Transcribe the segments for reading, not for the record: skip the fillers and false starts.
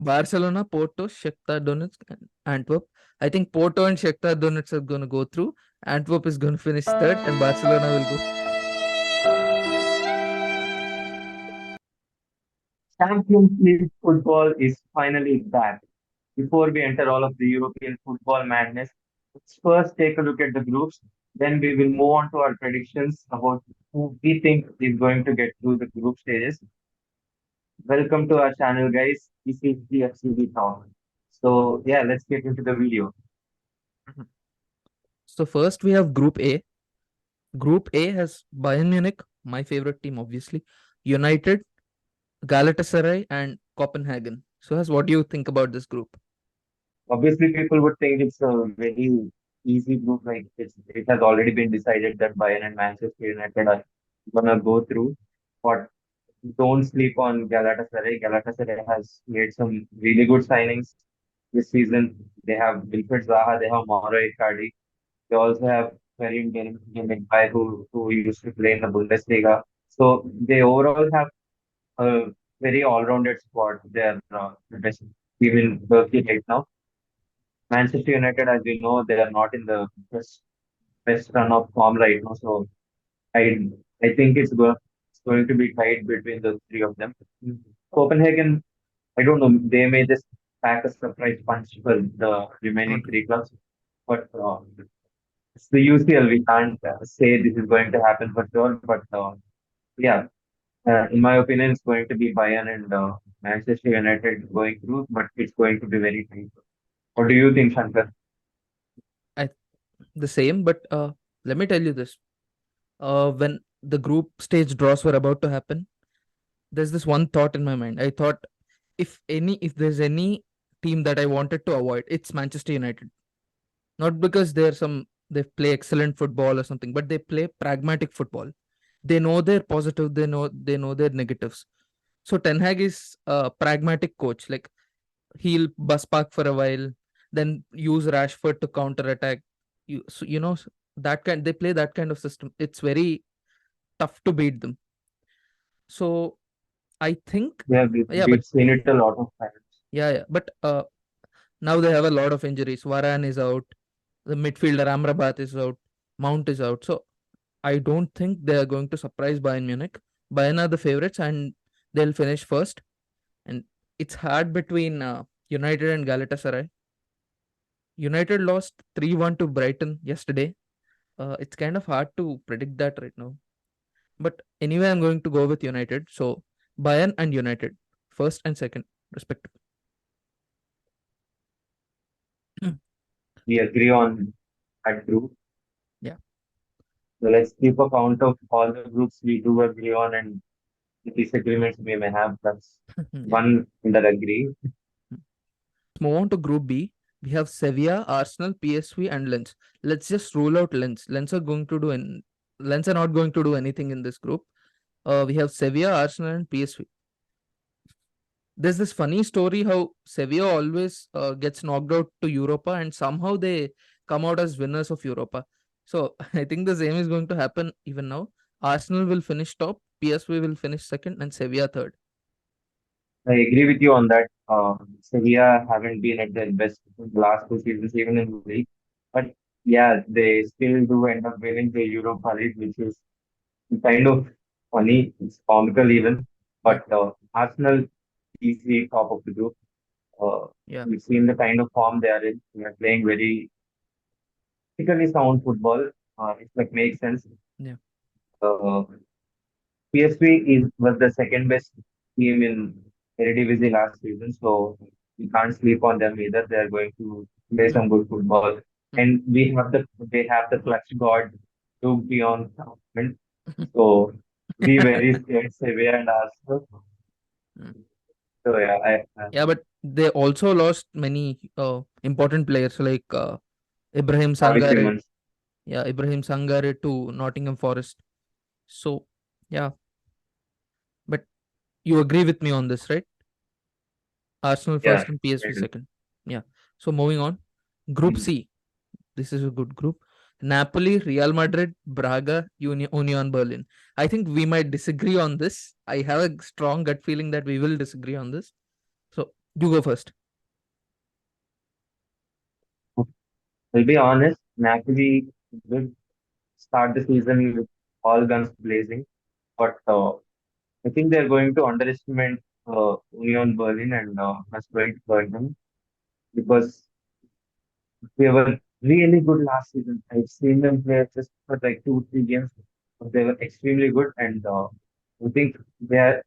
Barcelona, Porto, Shakhtar Donetsk, and Antwerp. I think Porto and Shakhtar Donetsk are going to go through. Antwerp is going to finish third, and Barcelona will go. Champions League football is finally back. Before we enter all of the European football madness, let's first take a look at the groups. Then we will move on to our predictions about who we think is going to get through the group stages. Welcome to our channel, guys. This is the FCB Talk. So, yeah, let's get into the video. Mhm. So first we have Group A. Group A has Bayern Munich, my favorite team, obviously, United, Galatasaray, and Copenhagen. So, as what do you think about this group? Obviously, people would think it's a very easy group. Like it has already been decided that Bayern and Manchester United are gonna go through. But don't sleep on Galatasaray. Galatasaray has made some really good signings this season. They have Wilfried Zaha, they have Mauro Icardi. They also have Karim Demirbay who used to play in the Bundesliga. So they overall have a very all-rounded squad. They are the best team in Turkey right now. Manchester United, as we know, they are not in the best run of form right now. So I I think it's going to be tight between the three of them. Copenhagen, I don't know, they may just pack a surprise punch for the remaining Not three clubs. But it's the UCL. We can't say this is going to happen for sure. But yeah, in my opinion, it's going to be Bayern and Manchester United going through, but it's going to be very tight. What do you think, Shankar? I, the same, but let me tell you this. When the group stage draws were about to happen, there's this one thought in my mind. I thought if there's any team that I wanted to avoid, it's Manchester United. Not because they play excellent football or something, but they play pragmatic football. They know their positive, they know their negatives. So Ten Hag is a pragmatic coach. Like he'll bus park for a while, then use Rashford to counter attack. That kind they play that kind of system. It's very tough to beat them. So I think, Yeah, yeah, but we've seen it a lot of times. yeah. But now they have a lot of injuries. Varane is out. The midfielder Amrabat is out. Mount is out. So I don't think they are going to surprise Bayern Munich. Bayern are the favorites and they'll finish first. And it's hard between United and Galatasaray. United lost 3-1 to Brighton yesterday. It's kind of hard to predict that right now. But anyway, I'm going to go with United. So Bayern and United, first and second, respectively. We agree on that group. Yeah. So let's keep a count of all the groups we do agree on and the disagreements we may have. That's Yeah. one that agree. Move on to Group B. We have Sevilla, Arsenal, PSV, and Lens. Let's just rule out Lens. Lens are not going to do anything in this group. We have Sevilla, Arsenal, and PSV. There's this funny story how Sevilla always gets knocked out to Europa, and somehow they come out as winners of Europa. So I think the same is going to happen even now. Arsenal will finish top, PSV will finish second, and Sevilla third. I agree with you on that. Sevilla haven't been at their best in the last two seasons, even in the league. But yeah, they still do end up winning the Europa League, which is kind of funny. It's comical even. Yeah, But Arsenal easily top of the group. Uh, yeah, we've seen the kind of form they are in. They are playing very technically sound football. It like makes sense. yeah. Uh, PSV was the second best team in Eredivisie last season, so we can't sleep on them either. They are going to play Hmm, some good football, hmm, and they have the clutch god to be on tournament. So be very scared, Sevilla and Arsenal. hmm. So yeah, Yeah, but they also lost many important players like Ibrahim Xavi Sangare. Simons. Yeah, Ibrahim Sangare to Nottingham Forest. So yeah, but you agree with me on this, right? Arsenal Yeah, first and PSV I second. Yeah. So moving on, Group do. C. This is a good group. Napoli, Real Madrid, Braga, Union Berlin. I think we might disagree on this. I have a strong gut feeling that we will disagree on this. So You go first. I'll be honest, Napoli did start the season with all guns blazing, but I think they're going to underestimate Union Berlin and that's going to hurt them because they were really good last season. I've seen them play just for like 2, 3 games, but they were extremely good, and I think they are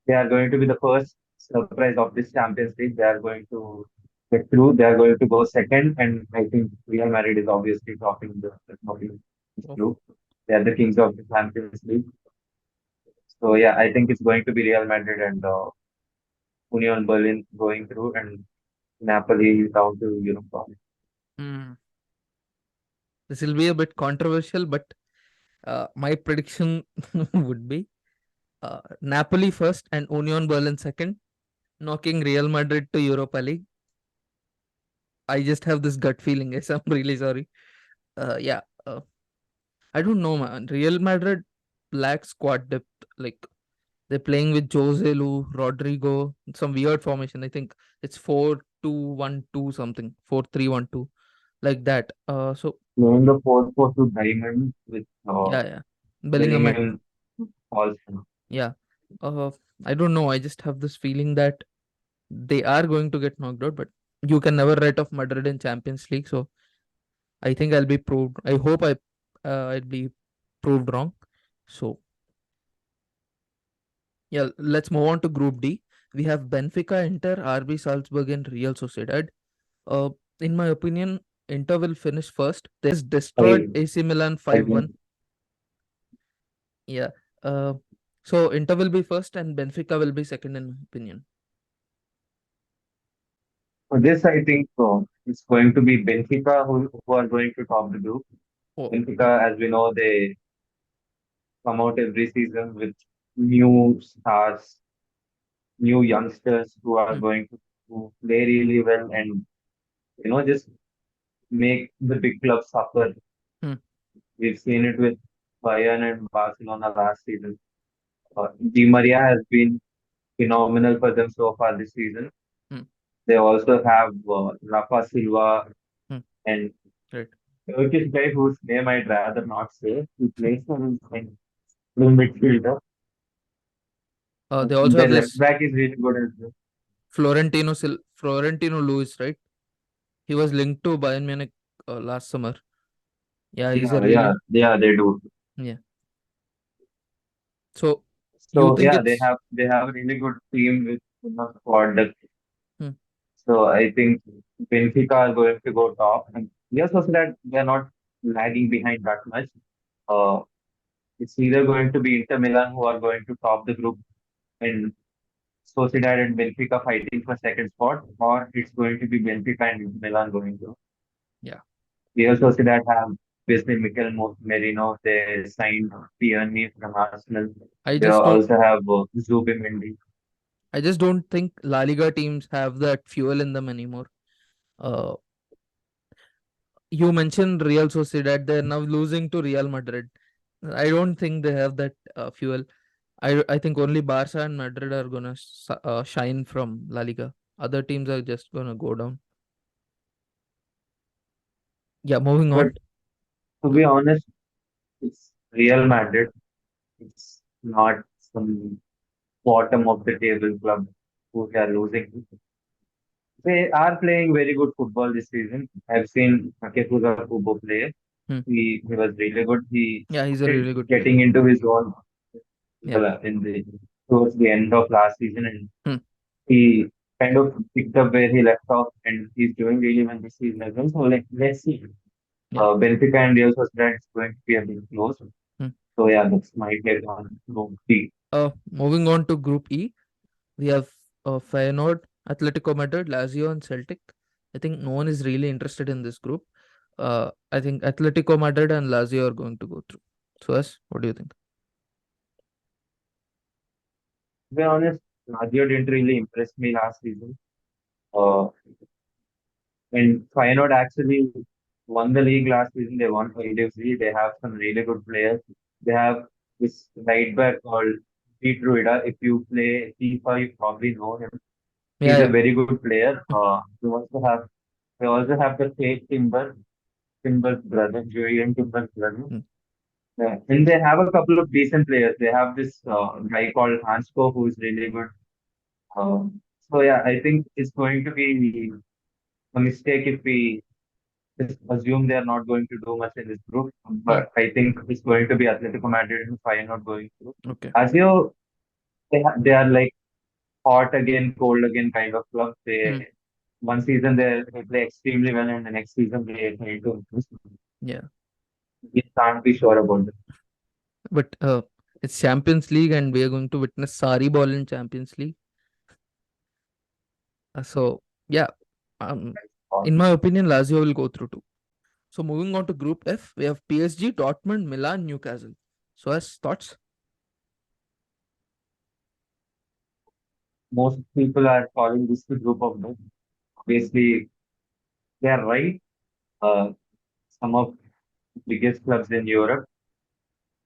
they are going to be the first surprise of this Champions League. They are going to get through. They are going to go second, and I think Real Madrid is obviously topping this Oh. group. They are the kings of the Champions League. So yeah, I think it's going to be Real Madrid and Union Berlin going through, and Napoli down to Europe. Hmm. This will be a bit controversial, but my prediction would be Napoli first and Union Berlin second, knocking Real Madrid to Europa League. I just have this gut feeling, guys. I'm really sorry. Yeah, I don't know, man. Real Madrid lacks squad depth. Like they're playing with Jose Lu, Rodrigo, some weird formation. I think it's 4-2-1-2 something, 4-3-1-2, like that. So Knowing the 4-4-2 diamond with yeah, yeah. Bellingham at Bellingham also. yeah. Uh, I don't know. I just have this feeling that they are going to get knocked out, but you can never write off Madrid in Champions League. So I think I'll be proved. I hope I'll be proved wrong. So yeah, let's move on to Group D. We have Benfica, Inter, RB Salzburg, and Real Sociedad. Uh, in my opinion, Inter will finish first. They just destroyed I AC Milan agree. 5-1. Yeah. Uh, so Inter will be first, and Benfica will be second in my opinion. For this, I think it's going to be Benfica who are going to top the group. Oh, yeah. Benfica, as we know, they come out every season with new stars, new youngsters who are Hmm, going to play really well and just make the big clubs suffer. hmm, We've seen it with Bayern and Barcelona last season. Di Maria has been phenomenal for them so far this season. hmm, They also have Rafa Silva hmm. and Right. Turkish guy whose name I'd rather not say. He plays for his midfielder. They also Their have left this back is really good as well. Florentino Luis, right? He was linked to Bayern Munich last summer. Yeah, he's a really Yeah, they do. yeah. So you So think yeah, it's they have a really good team with enough squad depth. hmm, So I think Benfica are going to go top, and yes, also that they're not lagging behind that much. Uh, it's either going to be Inter Milan who are going to top the group, and Sociedad and Benfica fighting for second spot, or it's going to be Benfica and Inter Milan going to. yeah. We also see that have obviously Merino, they signed Tierney from Arsenal. I They just don't also have Zubimendi. I just don't think La Liga teams have that fuel in them anymore. Uh, you mentioned Real Sociedad; they're now losing to Real Madrid. I don't think they have that fuel. I think only Barca and Madrid are gonna shine from La Liga. Other teams are just gonna go down. Yeah, moving But on. to Uh, be honest, it's Real Madrid. It's not some bottom of the table club who they are losing. They are playing very good football this season. I've seen Takefusa Kubo play. hmm. He was really good. He Yeah, he's a started really good player. getting into his own Yeah. in the towards the end of last season, and Hmm. he kind of picked up where he left off, and he's doing really well this season as well. So let's see. Yeah. Benfica and Real Sociedad is going to be a bit close. Hmm. So yeah, that's my take on Group C. Moving on to Group E, we have Feyenoord, Atletico Madrid, Lazio, and Celtic. I think no one is really interested in this group. I think Atletico Madrid and Lazio are going to go through. So, yes, what do you think? To be honest, Lazio didn't really impress me last season. Uh, and Feyenoord actually won the league last season. They won AFC. They have some really good players. They have this right back called Pete Ruida. If you play FIFA, you probably know him. Yeah, He's a yeah. very good player. They also have the fake Timber's brother, Julian Timber's brother. Mm, Yeah. And they have a couple of decent players. They have this guy called Hansko who is really good. So yeah, I think it's going to be a mistake if we just assume they are not going to do much in this group. mm. But I think it's going to be Atletico Madrid and Feyenoord going through. Okay. Lazio, they are like hot again, cold again kind of club. Mm, One season they play extremely well, and the next season they fail to impress. yeah. We can't be sure about it. But it's Champions League, and we are going to witness Sari ball in Champions League. So yeah, um, in my opinion, Lazio will go through too. So moving on to Group F, we have PSG, Dortmund, Milan, Newcastle. So as thoughts? Most people are calling this the group of death. Obviously, they are right. Uh, some of the biggest clubs in Europe,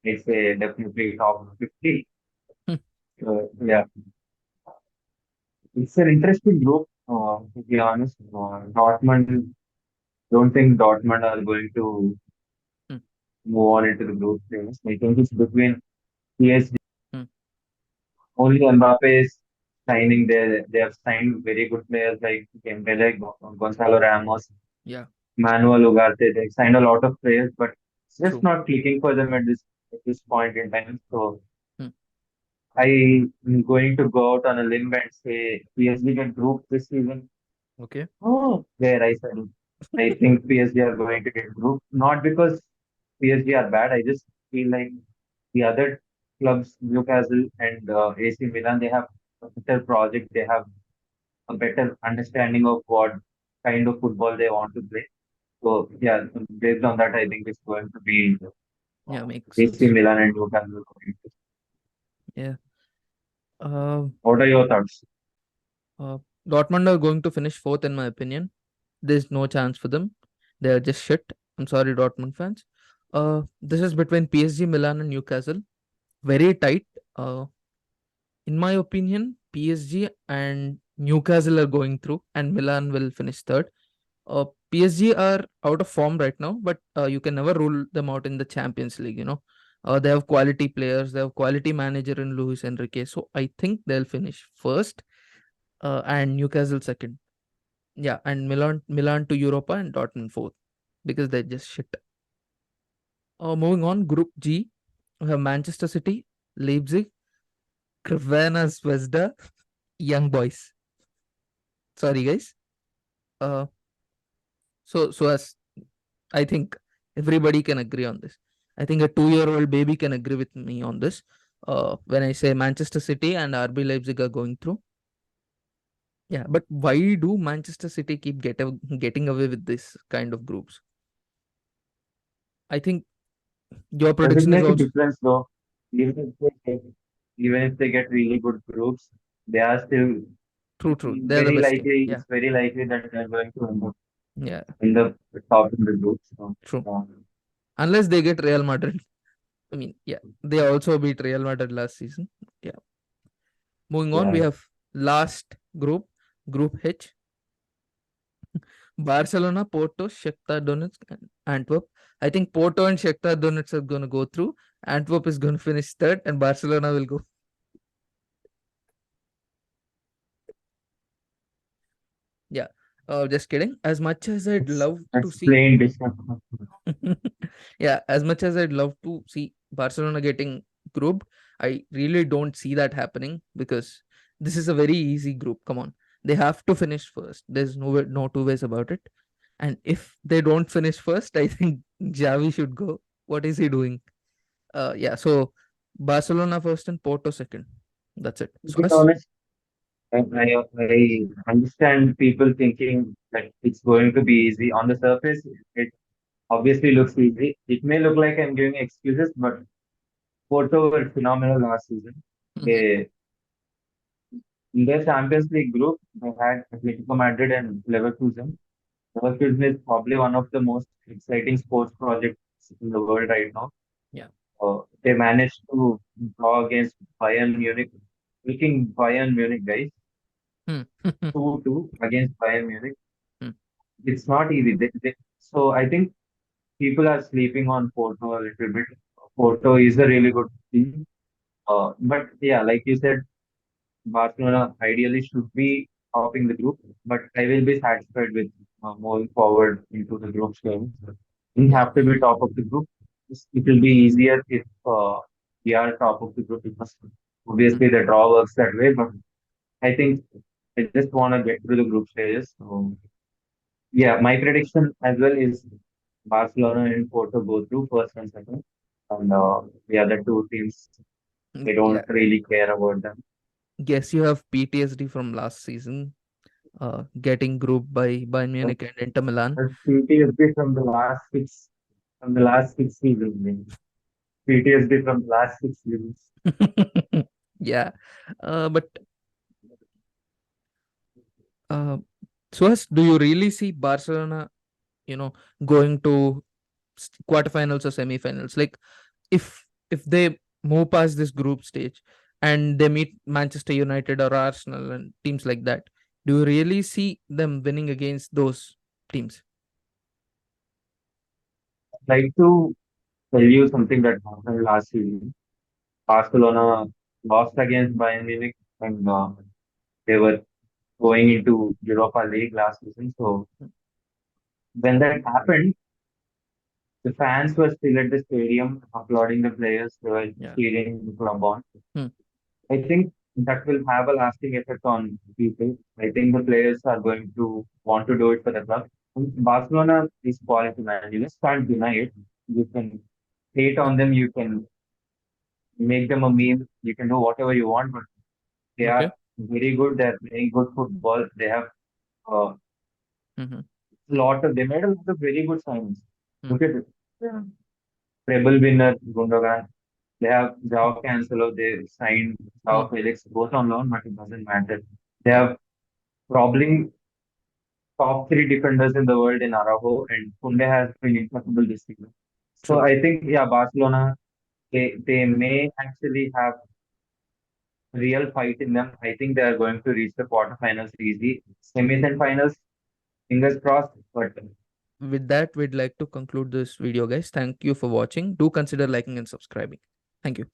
it's a definitely top 50. Yeah, it's an interesting group. To be honest, don't think Dortmund are going to Hmm, move on into the group phase. I think it's between PSG. hmm, Only Mbappe is signing there. They have signed very good players like Dembele, Gonzalo Ramos, yeah, Manuel Ugarte. They've signed a lot of players, but it's just true. not clicking for them at this point in time. So Hmm, I'm going to go out on a limb and say PSG get group this season. okay. Oh, there I said it. I think PSG are going to get group, not because PSG are bad. I just feel like the other clubs, Newcastle and AC Milan, they have a better project. They have a better understanding of what kind of football they want to play. So yeah, based on that, I think it's going to be Yeah, makes AC sense. Milan and Newcastle. Yeah. Uh, What are your thoughts? uh, Dortmund are going to finish fourth, in my opinion. There's no chance for them. They are just shit. I'm sorry, Dortmund fans. This is between PSG, Milan, and Newcastle. Very tight. Uh, in my opinion, PSG and Newcastle are going through, and Milan will finish third. PSG are out of form right now, but you can never rule them out in the Champions League. They have quality players, they have quality manager in Luis Enrique, so I think they'll finish first, and Newcastle second. Yeah, and Milan to Europa and Dortmund fourth because they're just shit. Moving on, Group G, we have Manchester City, Leipzig, Crvena Zvezda, Young Boys. Sorry, guys. Uh, so as I think everybody can agree on this. I think a 2-year-old baby can agree with me on this. When I say Manchester City and RB Leipzig are going through, yeah, but why do Manchester City keep getting away with this kind of groups? I think your Does it prediction is make a also difference though? Even if they get, even if they get really good groups, they are still true. True, they're the very best team. likely. Yeah, It's very likely that they're going to end up yeah, in the top of the group. So, true. uh, Unless they get Real Madrid. I mean, yeah, they also beat Real Madrid last season. Yeah. Moving on, we yeah. have last group, Group H. Barcelona, Porto, Shakhtar Donetsk, and Antwerp. I think Porto and Shakhtar Donetsk are going to go through. Antwerp is going to finish third, and Barcelona will go. Yeah, just kidding. As much as I'd It's love to it's see, plain different. yeah, as much as I'd love to see Barcelona getting grouped, I really don't see that happening because this is a very easy group. Come on, they have to finish first. There's no two ways about it. And if they don't finish first, I think Javi should go. What is he doing? Yeah, so Barcelona first and Porto second. That's it. To So be us, honest, I understand people thinking that it's going to be easy. On the surface, it obviously looks easy. It may look like I'm giving excuses, but Porto were phenomenal last season. Mhm. They In their Champions League group, they had Atletico Madrid and Leverkusen. Leverkusen is probably one of the most exciting sports projects in the world right now. Yeah, They managed to draw against Bayern Munich, freaking Bayern Munich, guys. Hmm. 2-2 against Bayern Munich. Hmm. It's not easy. So I think people are sleeping on Porto a little bit. Porto is a really good team. But yeah, like you said, Barcelona ideally should be topping the group, but I will be satisfied with moving forward into the group stage. We Yeah. have to be top of the group. It will be easier if we are top of the group because Hmm. obviously the draw works that way. But I think I just want to get through the group stages. So yeah, my prediction as well is Barcelona and Porto go through first and second, and the other two teams I Yeah. don't really care about them. Guess you have PTSD from last season, getting grouped by Bayern Munich and Inter Milan. That's PTSD from the last six seasons. PTSD from the last six seasons. Yeah. But uh, Suhas, do you really see Barcelona, going to quarterfinals or semifinals? Like, if they move past this group stage and they meet Manchester United or Arsenal and teams like that, do you really see them winning against those teams? I'd like to tell you something that happened last season. Barcelona lost against Bayern Munich and they were going into Europa League last season. So when that happened, the fans were still at the stadium applauding the players. They were Yeah. cheering the club on. Hmm. I think that will have a lasting effect on people. I think the players are going to want to do it for the club. Barcelona is quality, man. You just can't deny it. You can hate Hmm. on them, you can make them a meme, you can do whatever you want, but they Okay. are very good. They're playing good football. They have a Hmm. they made a lot of very good signings. Hmm. Look at it. Yeah. Treble winner, Gundogan. They have Joao Cancelo. They signed Hmm. Joao Felix both on loan, but it doesn't matter. They Yeah. have probably top three defenders in the world in Araujo, and Kunde has been impeccable this season. So True. I think, yeah, Barcelona, they may actually have real fight in them. I think they are going to reach the quarterfinals easy. Semis and finals, fingers crossed. But With that, we'd like to conclude this video, guys. Thank you for watching. Do consider liking and subscribing. Thank you.